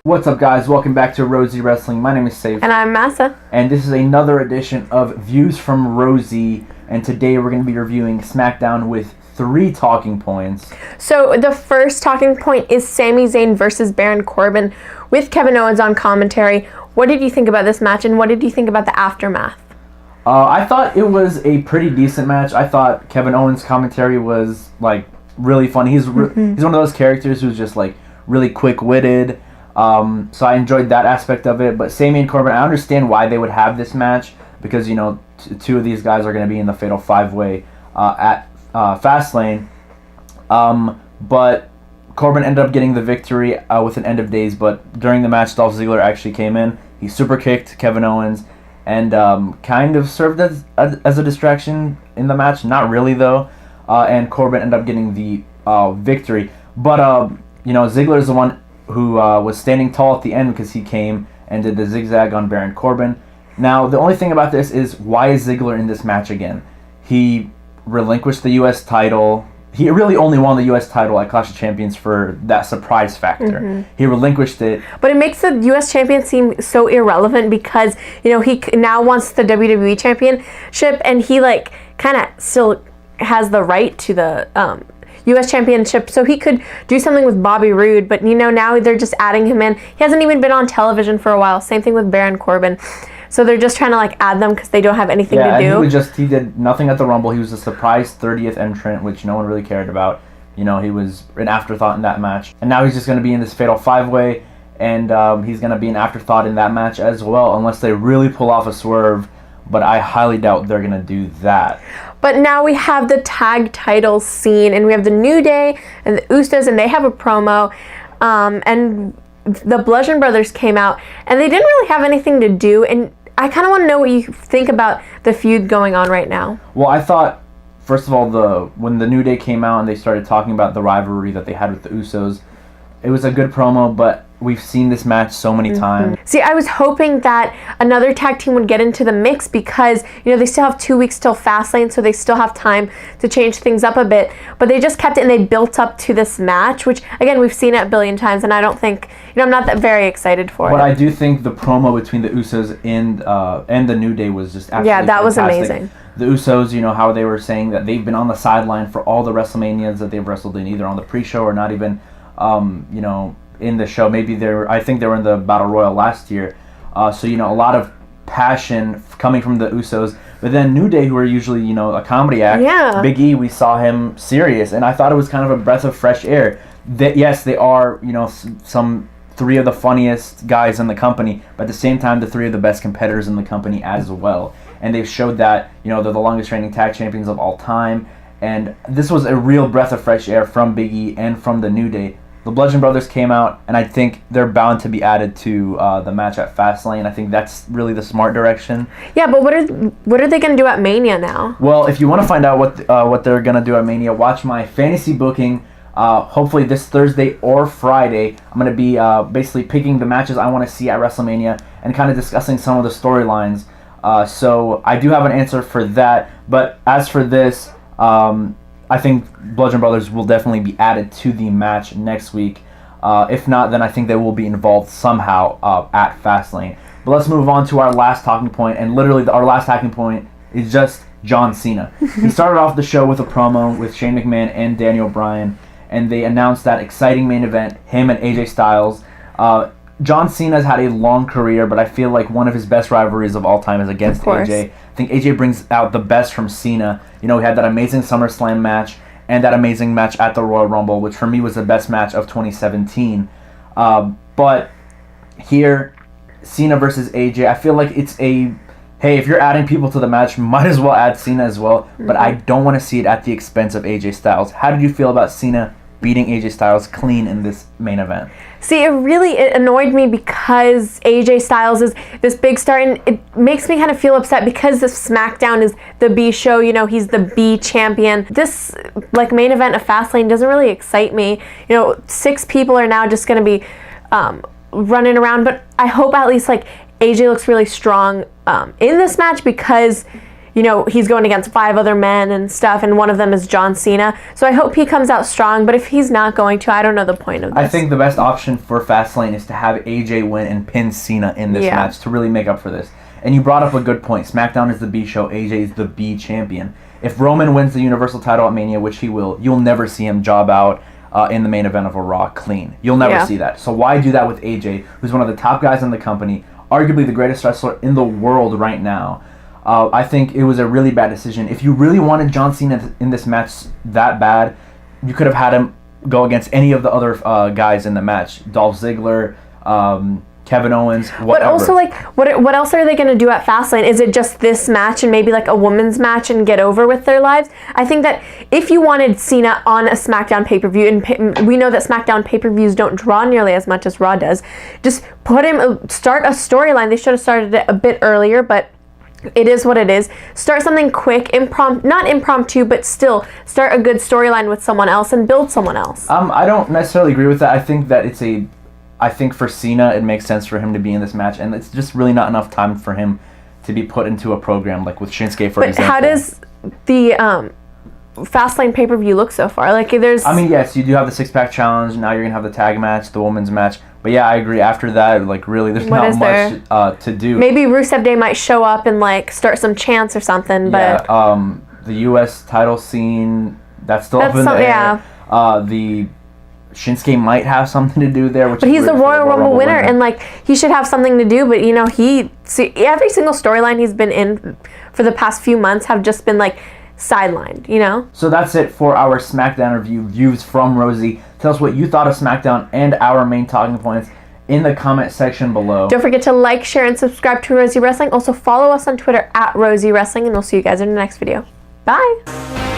What's up, guys? Welcome back to Rosie Wrestling. My name is Safe. And I'm Massa. And this is another edition of Views from Rosie. And today we're going to be reviewing Smackdown with 3 talking points. So the first talking point is Sami Zayn versus Baron Corbin with Kevin Owens on commentary. What did you think about this match, and what did you think about the aftermath? I thought it was a pretty decent match. I thought Kevin Owens' commentary was really funny. He's one of those characters who's just really quick-witted. So I enjoyed that aspect of it. But Sami and Corbin, I understand why they would have this match because, you know, two of these guys are going to be in the Fatal 5-Way at FASTLANE. But Corbin ended up getting the victory with an end of days. But during the match, Dolph Ziggler actually came in. He super kicked Kevin Owens and kind of served as a distraction in the match. Not really, though. And Corbin ended up getting the victory. But, you know, Ziggler is the one who was standing tall at the end because he came and did the zigzag on Baron Corbin. Now, the only thing about this is, why is Ziggler in this match again? He relinquished the U.S. title. He really only won the U.S. title at Clash of Champions for that surprise factor. He relinquished it. But it makes the U.S. champion seem so irrelevant because, you know, he now wants the WWE championship, and he, kind of still has the right to the U.S. championship, so he could do something with Bobby Roode, but, you know, now they're just adding him in. He hasn't even been on television for a while. Same thing with Baron Corbin. So they're just trying to, add them because they don't have anything to do. And he did nothing at the Rumble. He was a surprise 30th entrant, which no one really cared about. You know, he was an afterthought in that match. And now he's just going to be in this Fatal 5-Way, and he's going to be an afterthought in that match as well, unless they really pull off a swerve. But I highly doubt they're going to do that. But now we have the tag titles scene, and we have the New Day and the Usos, and they have a promo. And the Bludgeon Brothers came out, and they didn't really have anything to do. And I kind of want to know what you think about the feud going on right now. Well, I thought, first of all, when the New Day came out and they started talking about the rivalry that they had with the Usos, it was a good promo, but we've seen this match so many times. See, I was hoping that another tag team would get into the mix because, you know, they still have 2 weeks till Fastlane, so they still have time to change things up a bit. But they just kept it, and they built up to this match, which, again, we've seen it a billion times, and I don't think, you know, I'm not that very excited for it. But I do think the promo between the Usos and the New Day was just absolutely that fantastic. was amazing. The Usos, you know, how they were saying that they've been on the sideline for all the WrestleManias that they've wrestled in, either on the pre-show or not even, you know, in the show. Maybe I think they were in the Battle Royal last year. So, you know, a lot of passion coming from the Usos. But then New Day, who are usually, you know, a comedy act. Yeah. Big E, we saw him serious. And I thought it was kind of a breath of fresh air. Yes, they are, you know, some 3 of the funniest guys in the company. But at the same time, the 3 of the best competitors in the company as well. And they've showed that, you know, they're the longest reigning tag champions of all time. And this was a real breath of fresh air from Big E and from the New Day. The Bludgeon Brothers came out, and I think they're bound to be added to the match at Fastlane. I think that's really the smart direction. Yeah, but what are they going to do at Mania now? Well, if you want to find out what they're going to do at Mania, watch my fantasy booking. Hopefully this Thursday or Friday, I'm going to be basically picking the matches I want to see at WrestleMania and kind of discussing some of the storylines. So I do have an answer for that. But as for this, I think Bludgeon Brothers will definitely be added to the match next week. If not, then I think they will be involved somehow at Fastlane. But let's move on to our last talking point, and literally our last talking point is just John Cena. He started off the show with a promo with Shane McMahon and Daniel Bryan, and they announced that exciting main event, him and AJ Styles. John Cena's had a long career, but I feel like one of his best rivalries of all time is against AJ. I think AJ brings out the best from Cena. You know, he had that amazing SummerSlam match and that amazing match at the Royal Rumble, which for me was the best match of 2017. But here, Cena versus AJ, I feel like it's hey, if you're adding people to the match, might as well add Cena as well. But I don't want to see it at the expense of AJ Styles. How did you feel about Cena beating AJ Styles clean in this main event? See, it annoyed me because AJ Styles is this big star, and it makes me kind of feel upset because the Smackdown is the B show, you know, he's the B champion. This, main event of Fastlane doesn't really excite me. You know, 6 people are now just going to be running around, but I hope at least, AJ looks really strong in this match because, you know, he's going against 5 other men and stuff, and one of them is John Cena. So I hope he comes out strong, but if he's not going to, I don't know the point of this. I think the best option for Fastlane is to have AJ win and pin Cena in this match to really make up for this. And you brought up a good point. SmackDown is the B show, AJ is the B champion. If Roman wins the Universal title at Mania, which he will, you'll never see him job out in the main event of a Raw clean. You'll never see that. So why do that with AJ, who's one of the top guys in the company, arguably the greatest wrestler in the world right now? I think it was a really bad decision. If you really wanted John Cena in this match that bad, you could have had him go against any of the other guys in the match. Dolph Ziggler, Kevin Owens, whatever. But also, like, what else are they going to do at Fastlane? Is it just this match and maybe like a women's match and get over with their lives? I think that if you wanted Cena on a SmackDown pay-per-view, and we know that SmackDown pay-per-views don't draw nearly as much as Raw does, just put him, start a storyline. They should have started it a bit earlier, but it is what it is. Start something quick, not impromptu, but still start a good storyline with someone else and build someone else. I don't necessarily agree with that. I think that I think for Cena, it makes sense for him to be in this match, and it's just really not enough time for him to be put into a program like with Shinsuke, for example. But how does the Fastlane pay-per-view look so far? Like, there's... I mean, yes, you do have the six-pack challenge. Now you're going to have the tag match, the women's match. But yeah, I agree. After that, like, really, there's not much to do. Maybe Rusev Day might show up and, like, start some chants or something, but... Yeah, the U.S. title scene, that's still up in the air. Yeah. The... Shinsuke might have something to do there, but he's the Royal Rumble winner, and like he should have something to do. But you know, every single storyline he's been in for the past few months have just been like sidelined. You know. So that's it for our SmackDown review. Views from Rosie. Tell us what you thought of SmackDown and our main talking points in the comment section below. Don't forget to like, share, and subscribe to Rosie Wrestling. Also follow us on Twitter at Rosie Wrestling, and we'll see you guys in the next video. Bye.